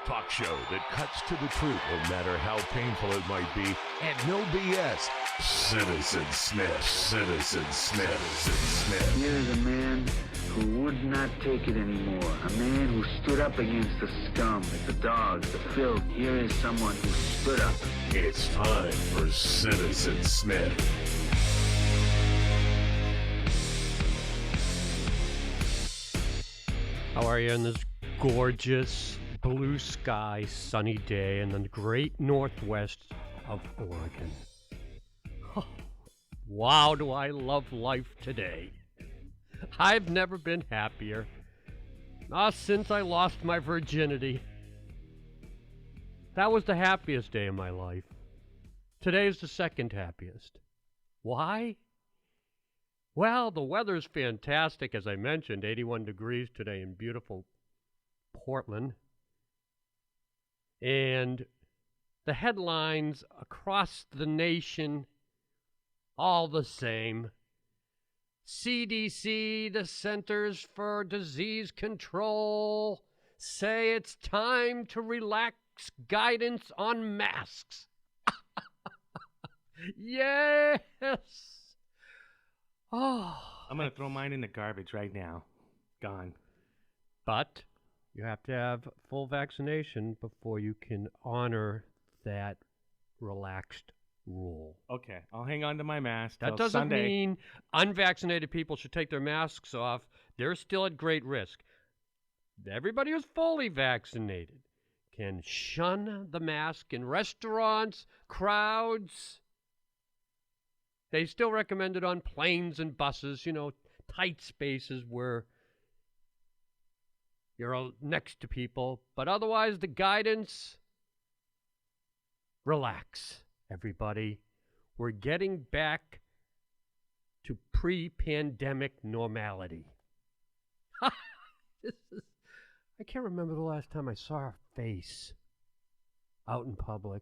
talk show that cuts to the truth, no matter how painful it might be, and no BS. Citizen Smith, Citizen Smith, Citizen Smith. Here is a man who would not take it anymore. A man who stood up against the scum, the dogs, the filth. Here is someone who stood up. It's time for Citizen Smith. How are you on this gorgeous blue sky sunny day in the great northwest of Oregon? Oh, wow, do I love life today. I've never been happier. Not since I lost my virginity. That was the happiest day of my life. Today is the second happiest. Why? Well, the weather's fantastic, as I mentioned, 81 degrees today in beautiful Portland. And the headlines across the nation, all the same. CDC, the Centers for Disease Control, say it's time to relax guidance on masks. Yes! Oh. I'm going to throw mine in the garbage right now. Gone. But you have to have full vaccination before you can honor that relaxed rule. Okay, I'll hang on to my mask. That till doesn't Sunday. mean unvaccinated people should take their masks off. They're still at great risk. Everybody who's fully vaccinated can shun the mask in restaurants, crowds. They still recommend it on planes and buses, tight spaces where you're next to people. But otherwise, the guidance, relax, everybody. We're getting back to pre-pandemic normality. I can't remember the last time I saw a face out in public.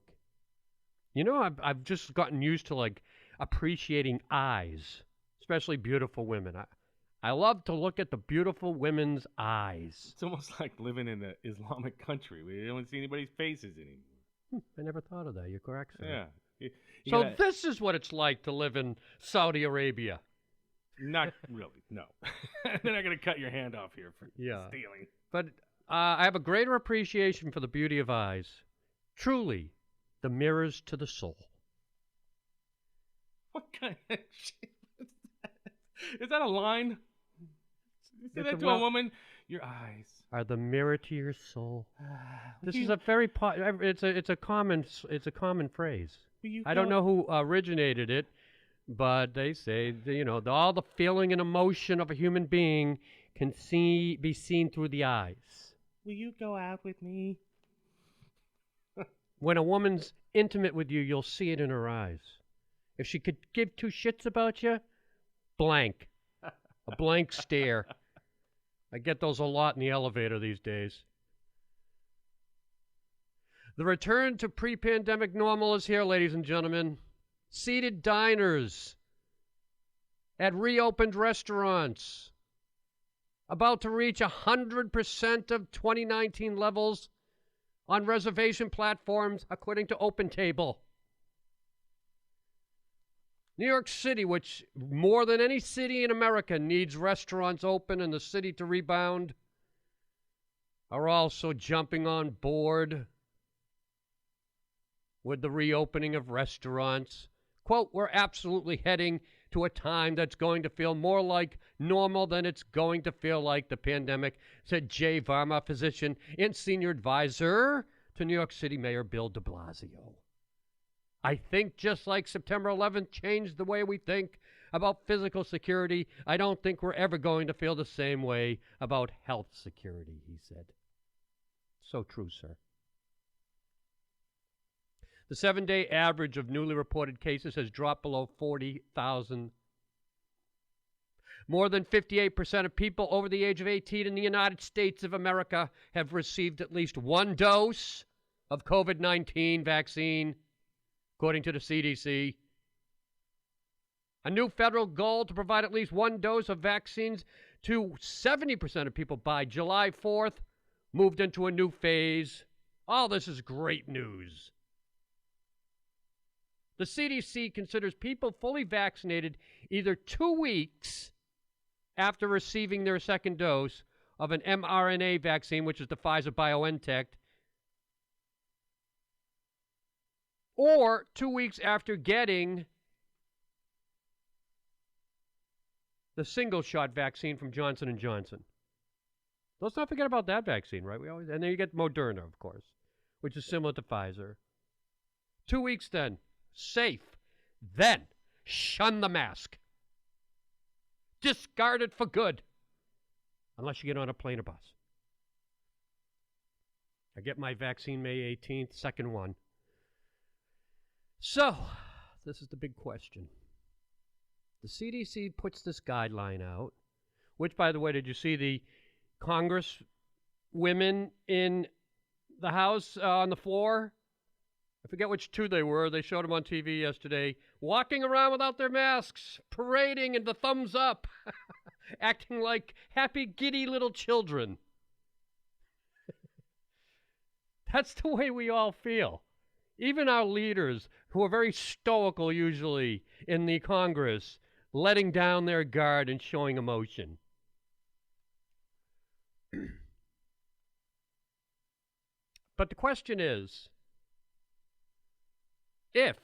I've just gotten used to appreciating eyes, especially beautiful women. I love to look at the beautiful women's eyes. It's almost like living in an Islamic country. We don't see anybody's faces anymore. I never thought of that. You're correct, sir. Yeah. So this is what it's like to live in Saudi Arabia. Not really, no. They're not going to cut your hand off here for stealing. But I have a greater appreciation for the beauty of eyes. Truly, the mirrors to the soul. What kind of shit is that? Is that a line? You say that to a woman? Your eyes are the mirror to your soul. This is a very it's a common phrase. I don't know who originated it, but they say all the feeling and emotion of a human being can be seen through the eyes. Will you go out with me? When a woman's intimate with you, you'll see it in her eyes. If she could give two shits about you, blank. A blank stare. I get those a lot in the elevator these days. The return to pre-pandemic normal is here, ladies and gentlemen. Seated diners at reopened restaurants. About to reach 100% of 2019 levels on reservation platforms, according to OpenTable. New York City, which more than any city in America needs restaurants open and the city to rebound, are also jumping on board with the reopening of restaurants. Quote, we're absolutely heading to a time that's going to feel more like normal than it's going to feel like the pandemic, said Jay Varma, physician and senior advisor to New York City Mayor Bill de Blasio. I think just like September 11th changed the way we think about physical security, I don't think we're ever going to feel the same way about health security, he said. So true, sir. The 7-day average of newly reported cases has dropped below 40,000. More than 58% of people over the age of 18 in the United States of America have received at least one dose of COVID-19 vaccine, according to the CDC. A new federal goal to provide at least one dose of vaccines to 70% of people by July 4th moved into a new phase. All this is great news. The CDC considers people fully vaccinated either 2 weeks after receiving their second dose of an mRNA vaccine, which is the Pfizer-BioNTech, or 2 weeks after getting the single-shot vaccine from Johnson & Johnson. Let's not forget about that vaccine, right? And then you get Moderna, of course, which is similar to Pfizer. 2 weeks then, safe. Then, shun the mask. Discard it for good. Unless you get on a plane or bus. I get my vaccine May 18th, second one. So, this is the big question. The CDC puts this guideline out, which, by the way, did you see the Congress women in the House on the floor? I forget which two they were. They showed them on TV yesterday, walking around without their masks, parading in the thumbs up, acting like happy, giddy little children. That's the way we all feel. Even our leaders, who are very stoical usually in the Congress, letting down their guard and showing emotion. But the question is, if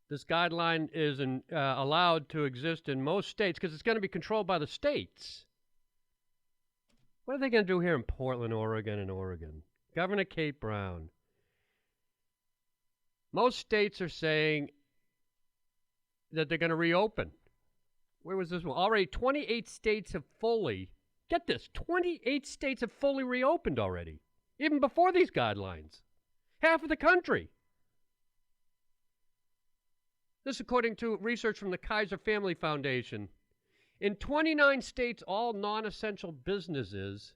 this guideline is allowed to exist in most states, because it's going to be controlled by the states, what are they going to do here in Portland, Oregon, and Oregon? Governor Kate Brown. Most states are saying that they're going to reopen. Where was this one? Already 28 states have fully, get this, 28 states have fully reopened already, even before these guidelines. Half of the country. This according to research from the Kaiser Family Foundation. In 29 states, all non-essential businesses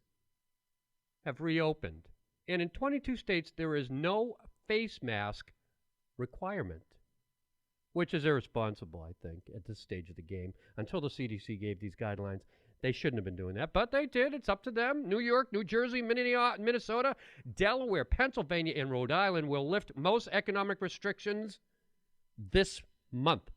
have reopened. And in 22 states, there is no face mask requirement, which is irresponsible, I think, at this stage of the game. Until the CDC gave these guidelines, they shouldn't have been doing that, but they did. It's up to them. New York, New Jersey, Minnesota, Delaware, Pennsylvania, and Rhode Island will lift most economic restrictions this month.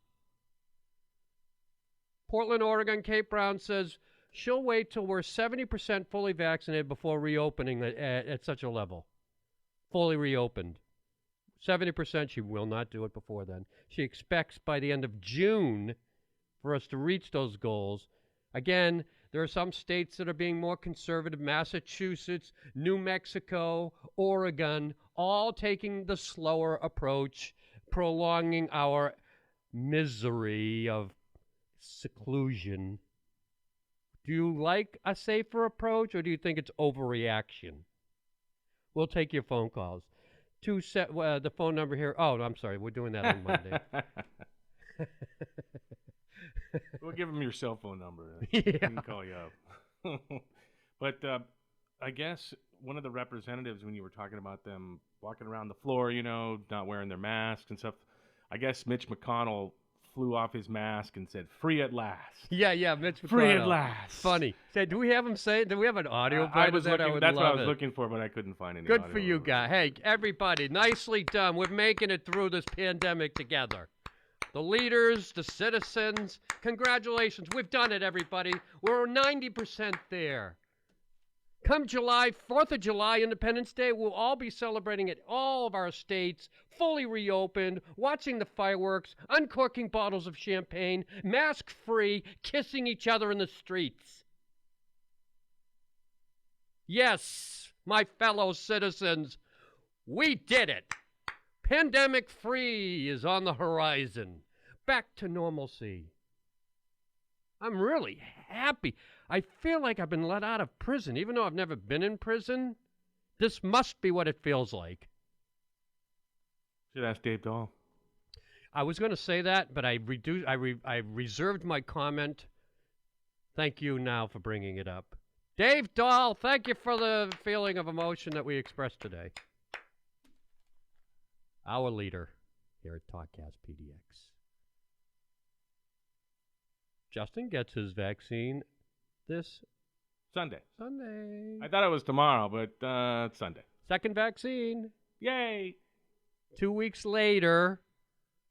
Portland, Oregon, Kate Brown says she'll wait till we're 70% fully vaccinated before reopening at such a level. Fully reopened. 70%, she will not do it before then. She expects by the end of June for us to reach those goals. Again, there are some states that are being more conservative. Massachusetts, New Mexico, Oregon, all taking the slower approach, prolonging our misery of seclusion. Do you like a safer approach, or do you think it's overreaction? We'll take your phone calls. The phone number here. Oh, I'm sorry. We're doing that on Monday. We'll give him your cell phone number. Yeah. He can call you up. But I guess one of the representatives, when you were talking about them walking around the floor, not wearing their masks and stuff, I guess Mitch McConnell flew off his mask and said, "Free at last." Yeah, Mitch McConnell. Free at last. Funny. Say, do we have him say it? Do we have an audio? That's what I was looking for, but I couldn't find any. Good for you, guy. Hey, everybody, nicely done. We're making it through this pandemic together. The leaders, the citizens, congratulations. We've done it, everybody. We're 90% there. Come July, 4th of July, Independence Day, we'll all be celebrating at all of our states, fully reopened, watching the fireworks, uncorking bottles of champagne, mask-free, kissing each other in the streets. Yes, my fellow citizens, we did it. Pandemic-free is on the horizon. Back to normalcy. I'm really happy. I feel like I've been let out of prison, even though I've never been in prison. This must be what it feels like. Should ask Dave Dahl. I was going to say that, but I reserved my comment. Thank you now for bringing it up. Dave Dahl, thank you for the feeling of emotion that we expressed today. Our leader here at TalkCast PDX. Justin gets his vaccine this Sunday. Sunday. I thought it was tomorrow, but it's Sunday. Second vaccine. Yay! 2 weeks later,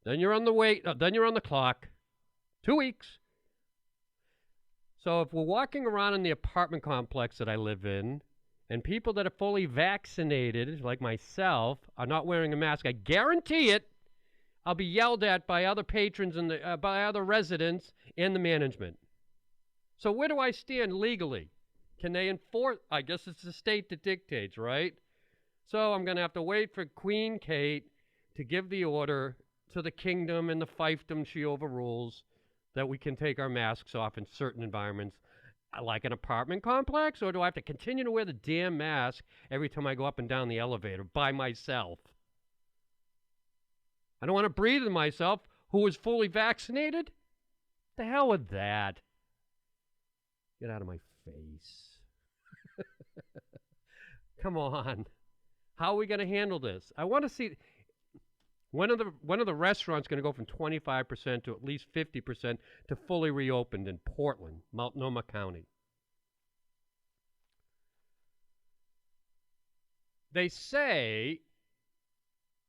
then you're on the then you're on the clock. 2 weeks. So if we're walking around in the apartment complex that I live in, and people that are fully vaccinated, like myself, are not wearing a mask, I guarantee it, I'll be yelled at by other patrons and by other residents and the management. So where do I stand legally? Can they enforce? I guess it's the state that dictates, right? So I'm going to have to wait for Queen Kate to give the order to the kingdom and the fiefdom she overrules that we can take our masks off in certain environments, like an apartment complex, or do I have to continue to wear the damn mask every time I go up and down the elevator by myself? I don't want to breathe in myself, who is fully vaccinated. The hell with that. Get out of my face. Come on. How are we going to handle this? I want to see one of the restaurants going to go from 25% to at least 50% to fully reopened in Portland, Multnomah County. They say,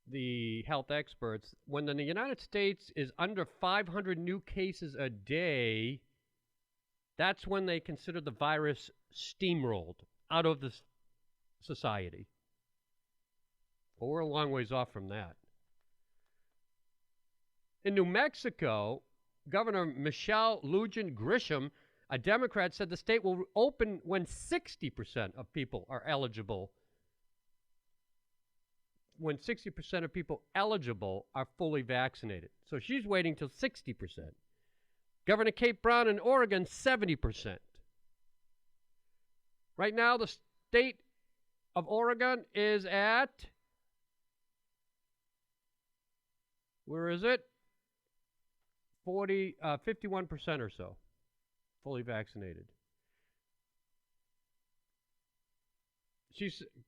the health experts, when the United States is under 500 new cases a day, that's when they consider the virus steamrolled out of the society. But we're a long ways off from that. In New Mexico, Governor Michelle Lujan Grisham, a Democrat, said the state will open when 60% of people are eligible. When 60% of people eligible are fully vaccinated. So she's waiting till 60%. Governor Kate Brown in Oregon, 70%. Right now, the state of Oregon is at, where is it? 51% or so fully vaccinated.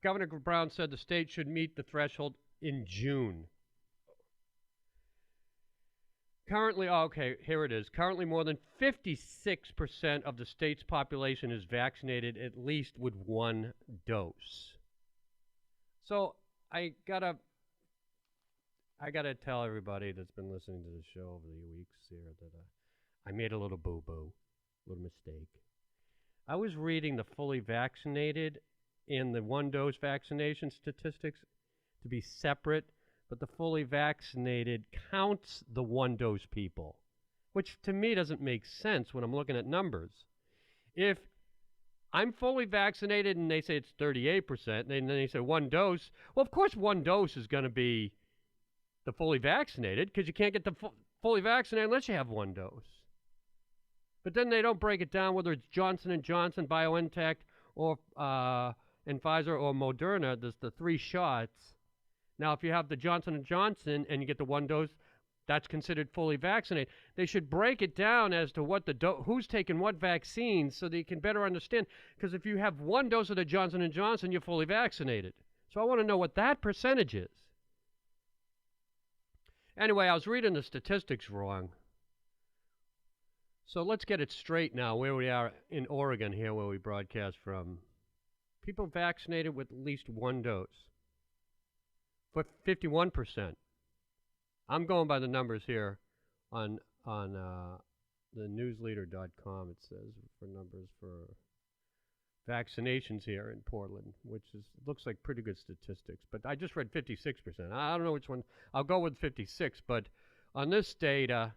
Governor Brown said the state should meet the threshold in June. Currently, okay, here it is. Currently, more than 56% of the state's population is vaccinated at least with one dose. So I gotta tell everybody that's been listening to the show over the weeks here that I made a little boo-boo, a little mistake. I was reading the fully vaccinated and the one-dose vaccination statistics to be separate, but the fully vaccinated counts the one-dose people, which to me doesn't make sense when I'm looking at numbers. If I'm fully vaccinated and they say it's 38%, and then they say one dose, well, of course one dose is going to be the fully vaccinated, because you can't get the fully vaccinated unless you have one dose. But then they don't break it down whether it's Johnson & Johnson, BioNTech, or and Pfizer or Moderna. There's the 3 shots. Now, if you have the Johnson & Johnson and you get the one dose, that's considered fully vaccinated. They should break it down as to what who's taking what vaccines so they can better understand. Because if you have one dose of the Johnson & Johnson, you're fully vaccinated. So I want to know what that percentage is. Anyway, I was reading the statistics wrong. So let's get it straight now where we are in Oregon here where we broadcast from. People vaccinated with at least one dose. For 51%. I'm going by the numbers here on the newsleader.com. It says for numbers for vaccinations here in Portland, which looks like pretty good statistics. But I just read 56%. I don't know which one. I'll go with 56. But on this data,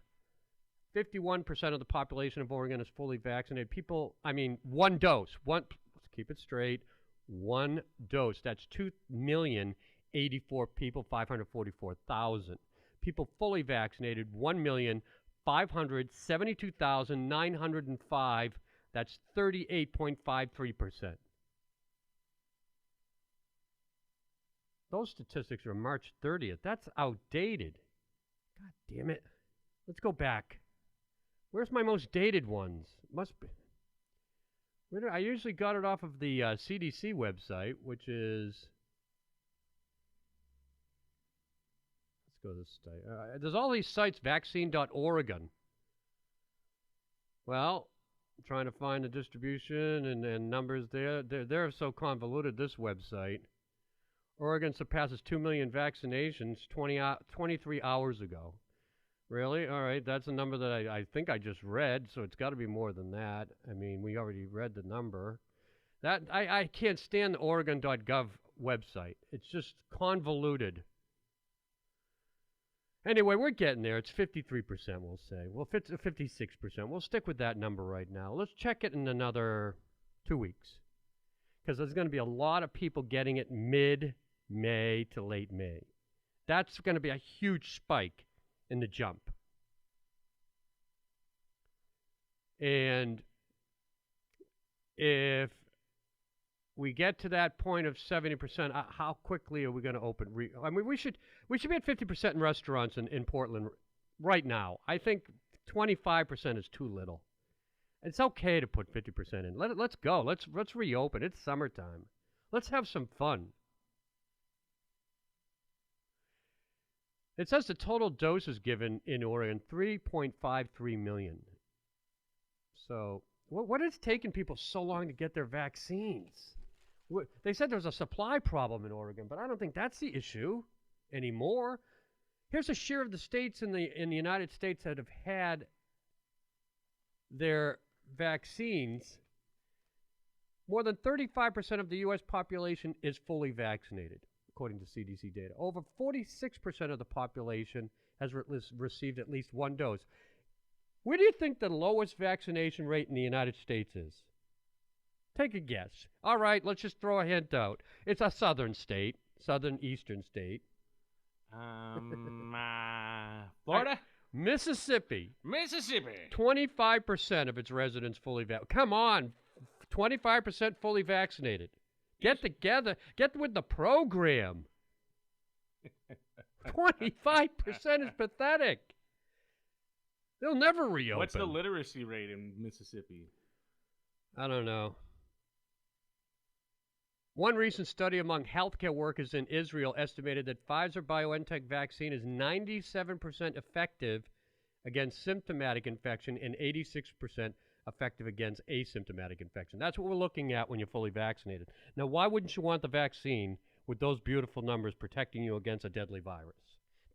51% of the population of Oregon is fully vaccinated. One dose. Let's keep it straight. One dose. That's 2,084 people, 544,000. People fully vaccinated, 1,572,905. That's 38.53%. Those statistics are March 30th. That's outdated. God damn it. Let's go back. Where's my most dated ones? Must be. I usually got it off of the CDC website, which is. Let's go to this site. There's all these sites, vaccine.oregon. Well, I'm trying to find the distribution and numbers there. They're so convoluted, this website. Oregon surpasses 2 million vaccinations 23 hours ago. Really? All right, that's a number that I think I just read, so it's got to be more than that. I mean, we already read the number. That I can't stand the Oregon.gov website. It's just convoluted. Anyway, we're getting there. It's 53%, we'll say. Well, 56%. We'll stick with that number right now. Let's check it in another 2 weeks. Because there's going to be a lot of people getting it mid-May to late May. That's going to be a huge spike in the jump. And if we get to that point of 70%, how quickly are we going to open? I mean, we should be at 50% in restaurants in Portland right now. I think 25% is too little. It's okay to put 50% in. Let's go. Let's reopen. It's summertime. Let's have some fun. It says the total doses given in Oregon, 3.53 million. So what is taking people so long to get their vaccines? They said there was a supply problem in Oregon, but I don't think that's the issue anymore. Here's a share of the states in the United States that have had their vaccines. More than 35% of the U.S. population is fully vaccinated, according to CDC data. Over 46% of the population has received at least one dose. Where do you think the lowest vaccination rate in the United States is? Take a guess. All right, let's just throw a hint out. It's a southern state, southern-eastern state. Florida? Mississippi. Mississippi. 25% of its residents fully vaccinated. Come on, 25% fully vaccinated. Get together. Get with the program. 25% is pathetic. They'll never reopen. What's the literacy rate in Mississippi? I don't know. One recent study among healthcare workers in Israel estimated that Pfizer-BioNTech vaccine is 97% effective against symptomatic infection and 86% effective against asymptomatic infection. That's what we're looking at when you're fully vaccinated. Now, why wouldn't you want the vaccine with those beautiful numbers protecting you against a deadly virus?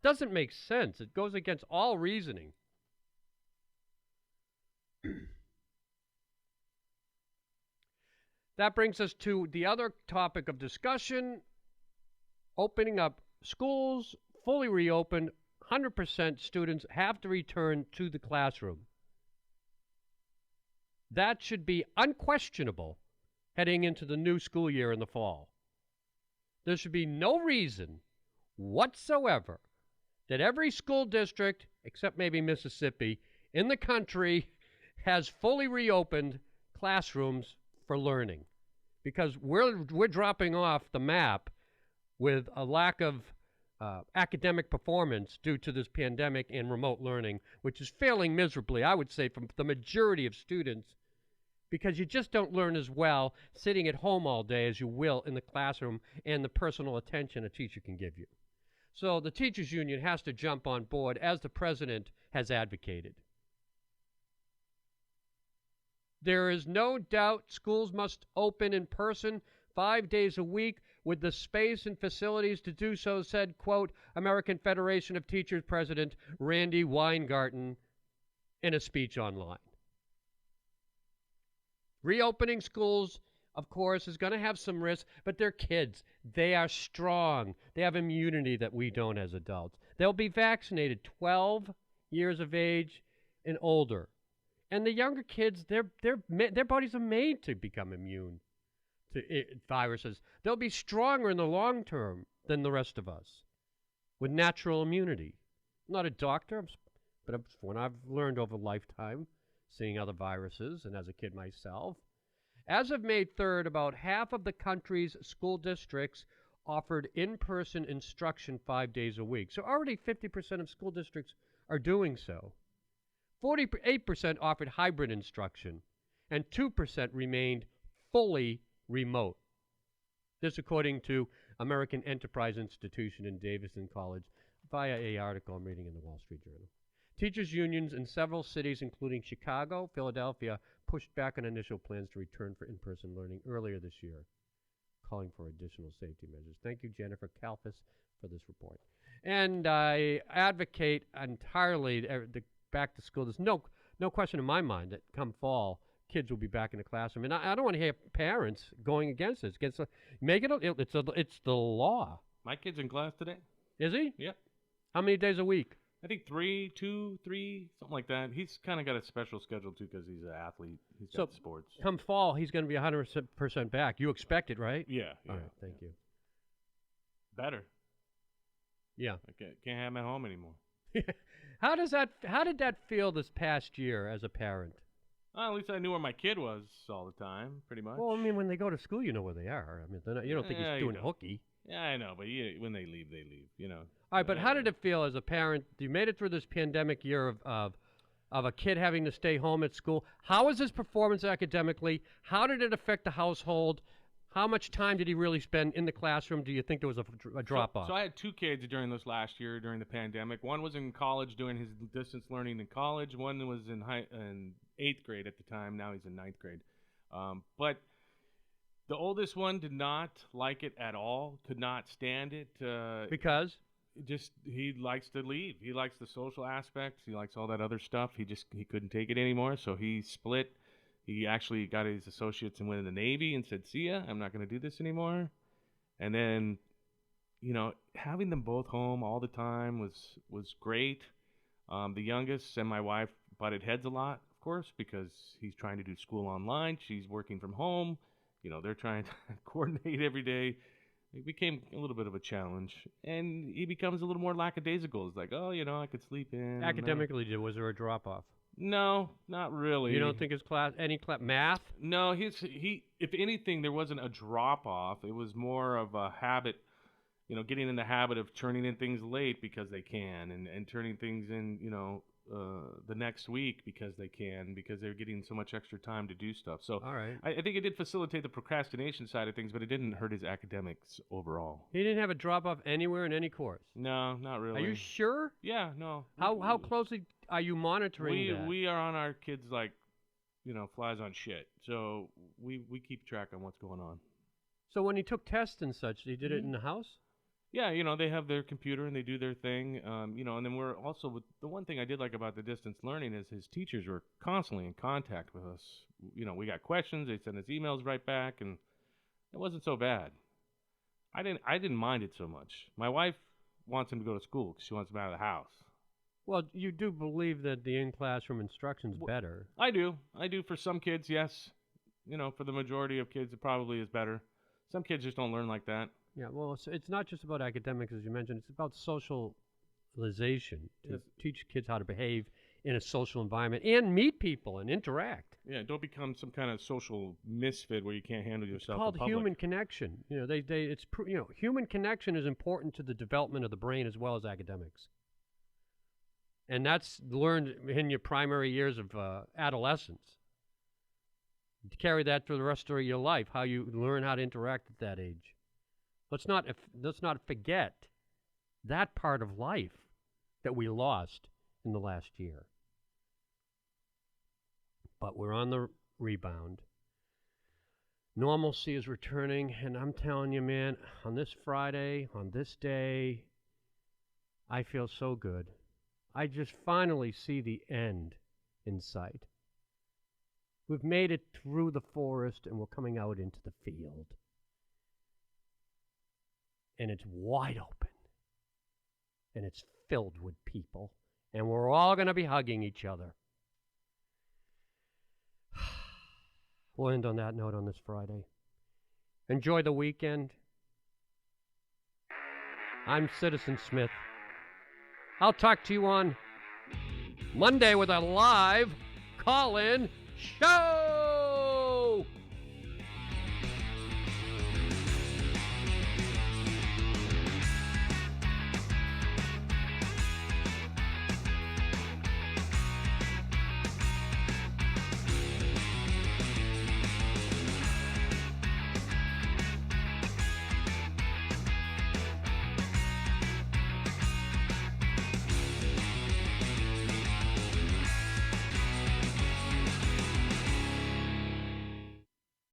Doesn't make sense. It goes against all reasoning. That brings us to the other topic of discussion, opening up schools, fully reopened, 100% students have to return to the classroom. That should be unquestionable heading into the new school year in the fall. There should be no reason whatsoever that every school district, except maybe Mississippi, in the country has fully reopened classrooms for learning, because we're dropping off the map with a lack of academic performance due to this pandemic and remote learning, which is failing miserably, I would say, from the majority of students, because you just don't learn as well sitting at home all day as you will in the classroom and the personal attention a teacher can give you. So the teachers union has to jump on board, as the president has advocated. There is no doubt schools must open in person 5 days a week with the space and facilities to do so, said, quote, American Federation of Teachers President Randy Weingarten in a speech online. Reopening schools, of course, is going to have some risks, but they're kids. They are strong. They have immunity that we don't as adults. They'll be vaccinated 12 years of age and older. And the younger kids, their bodies are made to become immune to viruses. They'll be stronger in the long term than the rest of us with natural immunity. I'm not a doctor, but when I've learned over a lifetime, seeing other viruses, and as a kid myself. As of May 3rd, about half of the country's school districts offered in-person instruction 5 days a week. So already 50% of school districts are doing so. 48% offered hybrid instruction, and 2% remained fully remote. This according to American Enterprise Institution in Davidson College via an article I'm reading in the Wall Street Journal. Teachers' unions in several cities, including Chicago, Philadelphia, pushed back on initial plans to return for in-person learning earlier this year, calling for additional safety measures. Thank you, Jennifer Kalfas, for this report. And I advocate entirely the back to school. There's no question in my mind that come fall, kids will be back in the classroom. And I don't want to hear parents going against this. It's the law. My kid's in class today. Is he? Yep. How many days a week? I think 3, 2, 3, something like that. He's kind of got a special schedule, too, because he's an athlete. He's got sports. Come fall, he's going to be 100% back. You expect it, right? Yeah. All right, thank you. Better. Yeah. I can't have him at home anymore. How did that feel this past year as a parent? Well, at least I knew where my kid was all the time, pretty much. Well, I mean, when they go to school, you know where they are. I mean, you don't think he's doing hooky. Yeah, I know, but when they leave, they leave, you know. All right, but how did it feel as a parent? You made it through this pandemic year of a kid having to stay home at school. How was his performance academically? How did it affect the household? How much time did he really spend in the classroom? Do you think there was a drop-off? So I had 2 kids during this last year during the pandemic. One was in college doing his distance learning in college. One was in 8th grade at the time. Now he's in 9th grade. But the oldest one did not like it at all, could not stand it. Because? He likes to leave. He likes the social aspects. He likes all that other stuff. He couldn't take it anymore, so he split. He actually got his associates and went in the Navy and said, "See ya, I'm not going to do this anymore." And then, having them both home all the time was great. The youngest and my wife butted heads a lot, of course, because he's trying to do school online. She's working from home. They're trying to coordinate every day. It became a little bit of a challenge, and he becomes a little more lackadaisical. It's like, I could sleep in. Academically, was there a drop-off? No, not really. You don't think his math? No, if anything, there wasn't a drop-off. It was more of a habit, getting in the habit of turning in things late because they can, and turning things in, the next week because they can, because they're getting so much extra time to do stuff. So all right. I think it did facilitate the procrastination side of things, but it didn't hurt his academics overall. He didn't have a drop-off anywhere in any course? No, not really. Are you sure? Yeah, no. How closely are you monitoring that? We are on our kids like, flies on shit. So we keep track on what's going on. So when he took tests and such, he did it in the house? Yeah, they have their computer and they do their thing, and then we're also the one thing I did like about the distance learning is his teachers were constantly in contact with us. We got questions, they send us emails right back, and it wasn't so bad. I didn't mind it so much. My wife wants him to go to school because she wants him out of the house. Well, you do believe that the in-classroom instruction's better. I do for some kids, yes. For the majority of kids, it probably is better. Some kids just don't learn like that. Yeah, well, it's not just about academics, as you mentioned. It's about socialization, to teach kids how to behave in a social environment and meet people and interact. Yeah, don't become some kind of social misfit where you can't handle yourself. It's called human connection. Human connection is important to the development of the brain as well as academics. And that's learned in your primary years of adolescence. To carry that through the rest of your life, how you learn how to interact at that age. Let's not forget that part of life that we lost in the last year. But we're on the rebound. Normalcy is returning, and I'm telling you, man, on this Friday, on this day, I feel so good. I just finally see the end in sight. We've made it through the forest, and we're coming out into the field. And it's wide open. And it's filled with people. And we're all going to be hugging each other. We'll end on that note on this Friday. Enjoy the weekend. I'm Citizen Smith. I'll talk to you on Monday with a live call-in show.